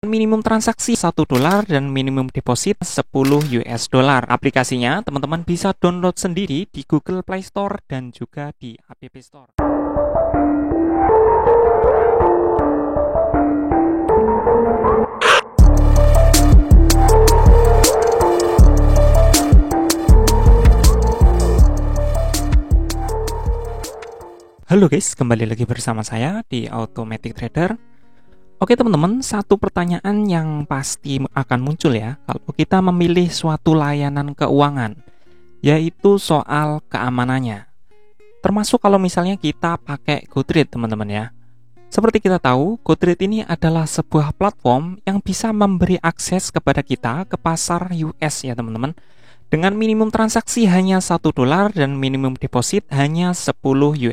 Minimum transaksi $1 dan minimum deposit $10. Aplikasinya teman-teman bisa download sendiri di Google Play Store dan juga di App Store. Halo guys, kembali lagi bersama saya di Automatic Trader. Oke teman-teman, satu pertanyaan yang pasti akan muncul ya kalau kita memilih suatu layanan keuangan, yaitu soal keamanannya. Termasuk kalau misalnya kita pakai GoTrade teman-teman ya. Seperti kita tahu, GoTrade ini adalah sebuah platform yang bisa memberi akses kepada kita ke pasar US ya teman-teman. Dengan minimum transaksi hanya $1 dan minimum deposit hanya $10.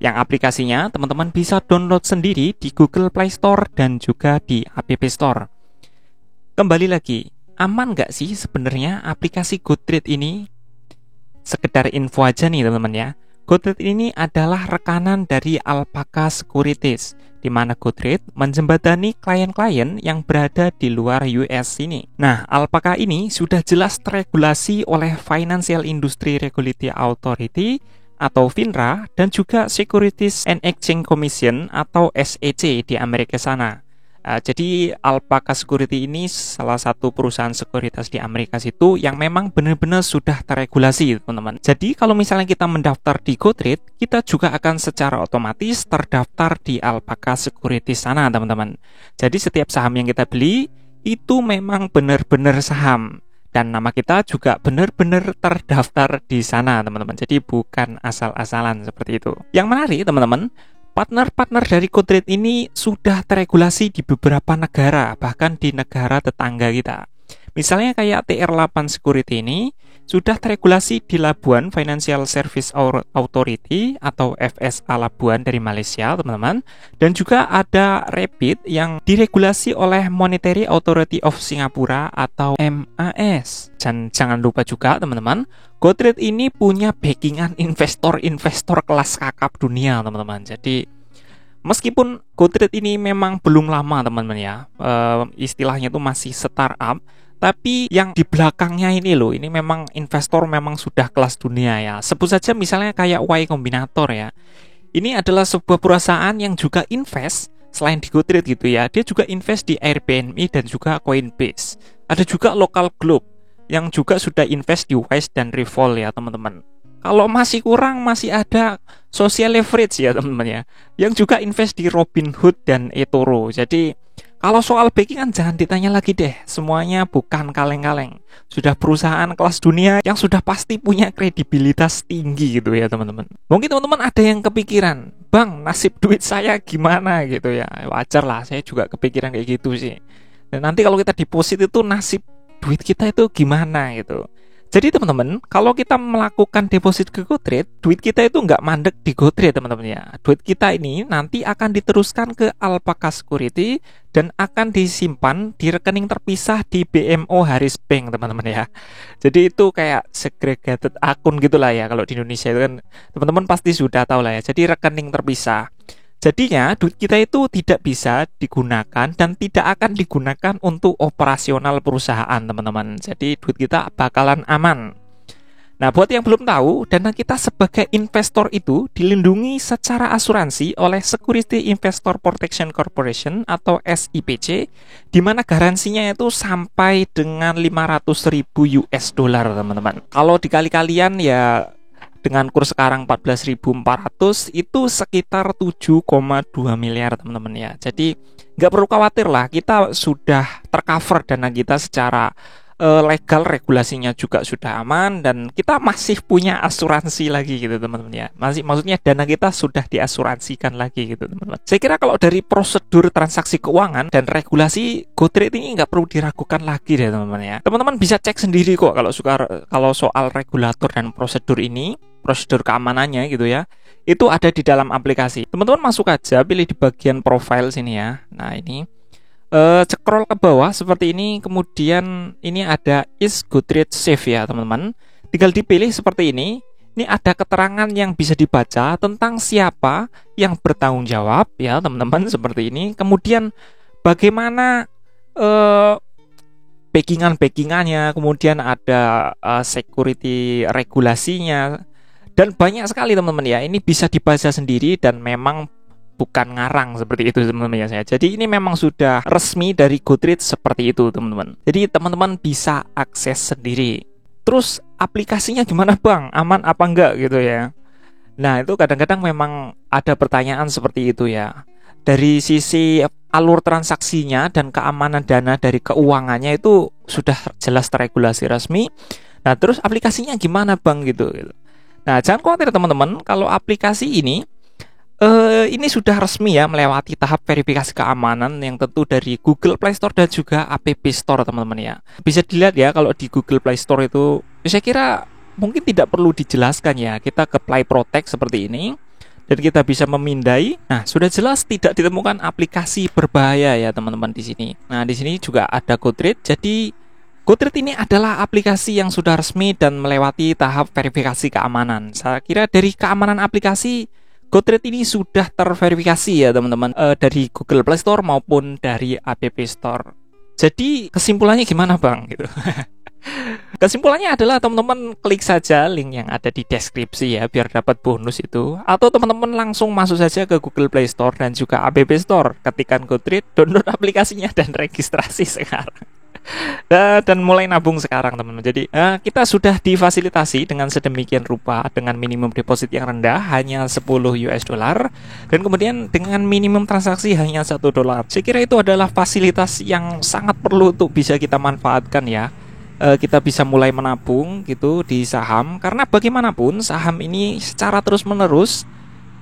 Yang aplikasinya teman-teman bisa download sendiri di Google Play Store dan juga di App Store. Kembali lagi, aman nggak sih sebenarnya aplikasi GoTrade ini? Sekedar info aja nih teman-teman ya. GoTrade ini adalah rekanan dari Alpaca Securities, di mana GoTrade menjembatani klien-klien yang berada di luar US ini. Nah, Alpaca ini sudah jelas teregulasi oleh Financial Industry Regulatory Authority atau FINRA dan juga Securities and Exchange Commission atau SEC di Amerika sana. Jadi Alpaca Security ini salah satu perusahaan sekuritas di Amerika situ yang memang benar-benar sudah teregulasi teman-teman. Jadi kalau misalnya kita mendaftar di GoTrade, kita juga akan secara otomatis terdaftar di Alpaca Security sana teman-teman. Jadi setiap saham yang kita beli itu memang benar-benar saham. Dan nama kita juga benar-benar terdaftar di sana teman-teman. Jadi bukan asal-asalan seperti itu. Yang menarik teman-teman, partner-partner dari GoTrade ini sudah teregulasi di beberapa negara, bahkan di negara tetangga kita. Misalnya kayak TR8 Security ini sudah teregulasi di Labuan Financial Service Authority atau FSA Labuan dari Malaysia teman-teman. Dan juga ada Rapid yang diregulasi oleh Monetary Authority of Singapura atau MAS. Dan jangan lupa juga teman-teman, GoTrade ini punya backingan investor-investor kelas kakap dunia teman-teman. Jadi meskipun GoTrade ini memang belum lama teman-teman ya, istilahnya itu masih startup, tapi yang di belakangnya ini loh, ini memang investor memang sudah kelas dunia ya. Sebut saja misalnya kayak Y Combinator ya. Ini adalah sebuah perusahaan yang juga invest selain di GoTrade gitu ya. Dia juga invest di Airbnb dan juga Coinbase. Ada juga Local Globe yang juga sudah invest di Wise dan Revolve ya teman-teman. Kalau masih kurang, masih ada Social Leverage ya teman-teman ya, yang juga invest di Robinhood dan eToro. Jadi kalau soal backing jangan ditanya lagi deh, semuanya bukan kaleng-kaleng. Sudah perusahaan kelas dunia yang sudah pasti punya kredibilitas tinggi gitu ya teman-teman. Mungkin teman-teman ada yang kepikiran, Bang, nasib duit saya gimana gitu ya. Wajar lah, saya juga kepikiran kayak gitu sih. Dan nanti kalau kita deposit itu nasib duit kita itu gimana gitu. Jadi teman-teman, kalau kita melakukan deposit ke GoTrade, duit kita itu nggak mandek di GoTrade teman-teman ya. Duit kita ini nanti akan diteruskan ke Alpaca Security dan akan disimpan di rekening terpisah di BMO Harris Bank teman-teman ya. Jadi itu kayak segregated akun gitulah ya, kalau di Indonesia itu kan teman-teman pasti sudah tahu lah ya. Jadi rekening terpisah. Jadinya duit kita itu tidak bisa digunakan dan tidak akan digunakan untuk operasional perusahaan teman-teman. Jadi duit kita bakalan aman. Nah buat yang belum tahu, dana kita sebagai investor itu dilindungi secara asuransi oleh Security Investor Protection Corporation atau SIPC, di mana garansinya itu sampai dengan 500.000 US dollar teman-teman. Kalau dikali-kalian ya dengan kurs sekarang 14.400 itu sekitar 7,2 miliar teman-teman ya. Jadi nggak perlu khawatir lah, kita sudah tercover dana kita secara legal, regulasinya juga sudah aman, dan kita masih punya asuransi lagi gitu teman-teman ya. Maksudnya dana kita sudah diasuransikan lagi gitu teman-teman. Saya kira kalau dari prosedur transaksi keuangan dan regulasi GoTrade ini nggak perlu diragukan lagi deh teman-teman ya. Teman-teman bisa cek sendiri kok kalau soal regulator dan prosedur ini, prosedur keamanannya gitu ya, itu ada di dalam aplikasi. Teman-teman masuk aja, pilih di bagian profile sini ya. Nah ini scroll ke bawah seperti ini, kemudian ini ada is GoTrade safe ya teman-teman. Tinggal dipilih seperti ini. Ini ada keterangan yang bisa dibaca tentang siapa yang bertanggung jawab ya teman-teman, seperti ini. Kemudian bagaimana backingannya, kemudian ada security regulasinya, dan banyak sekali teman-teman ya. Ini bisa dibaca sendiri dan memang bukan ngarang seperti itu teman-teman ya saya. Jadi ini memang sudah resmi dari Goodreads seperti itu teman-teman. Jadi teman-teman bisa akses sendiri. Terus aplikasinya gimana bang? Aman apa enggak gitu ya? Nah itu kadang-kadang memang ada pertanyaan seperti itu ya. Dari sisi alur transaksinya dan keamanan dana dari keuangannya itu sudah jelas terregulasi resmi. Nah terus aplikasinya gimana bang gitu. Nah jangan khawatir teman-teman, kalau aplikasi ini sudah resmi ya melewati tahap verifikasi keamanan yang tentu dari Google Play Store dan juga App Store teman-teman ya. Bisa dilihat ya kalau di Google Play Store itu saya kira mungkin tidak perlu dijelaskan ya. Kita ke Play Protect seperti ini dan kita bisa memindai. Nah, sudah jelas tidak ditemukan aplikasi berbahaya ya teman-teman di sini. Nah, di sini juga ada Goodreads. Jadi Goodreads ini adalah aplikasi yang sudah resmi dan melewati tahap verifikasi keamanan. Saya kira dari keamanan aplikasi Goodreads ini sudah terverifikasi ya teman-teman, dari Google Play Store maupun dari App Store. Jadi kesimpulannya gimana bang? Gitu. Kesimpulannya adalah teman-teman klik saja link yang ada di deskripsi ya biar dapat bonus itu, atau teman-teman langsung masuk saja ke Google Play Store dan juga App Store, ketikkan Goodreads, download aplikasinya dan registrasi sekarang. Dan mulai nabung sekarang teman-teman. Jadi kita sudah difasilitasi dengan sedemikian rupa dengan minimum deposit yang rendah hanya 10 US dollar dan kemudian dengan minimum transaksi hanya $1. Saya kira itu adalah fasilitas yang sangat perlu untuk bisa kita manfaatkan ya. Kita bisa mulai menabung gitu di saham, karena bagaimanapun saham ini secara terus-menerus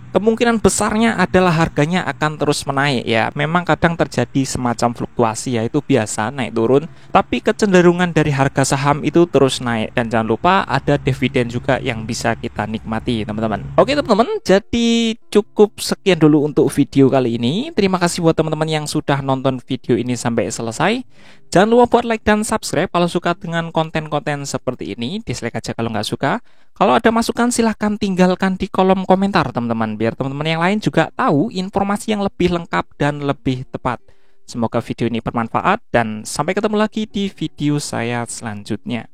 kemungkinan besarnya adalah harganya akan terus menaik ya. Memang kadang terjadi semacam fluktuasi ya, itu biasa naik turun, tapi kecenderungan dari harga saham itu terus naik. Dan jangan lupa ada dividen juga yang bisa kita nikmati teman-teman. Oke teman-teman, jadi cukup sekian dulu untuk video kali ini. Terima kasih buat teman-teman yang sudah nonton video ini sampai selesai. Jangan lupa buat like dan subscribe kalau suka dengan konten-konten seperti ini. Dislike aja kalau nggak suka. Kalau ada masukan silahkan tinggalkan di kolom komentar teman-teman, biar teman-teman yang lain juga tahu informasi yang lebih lengkap dan lebih tepat. Semoga video ini bermanfaat dan sampai ketemu lagi di video saya selanjutnya.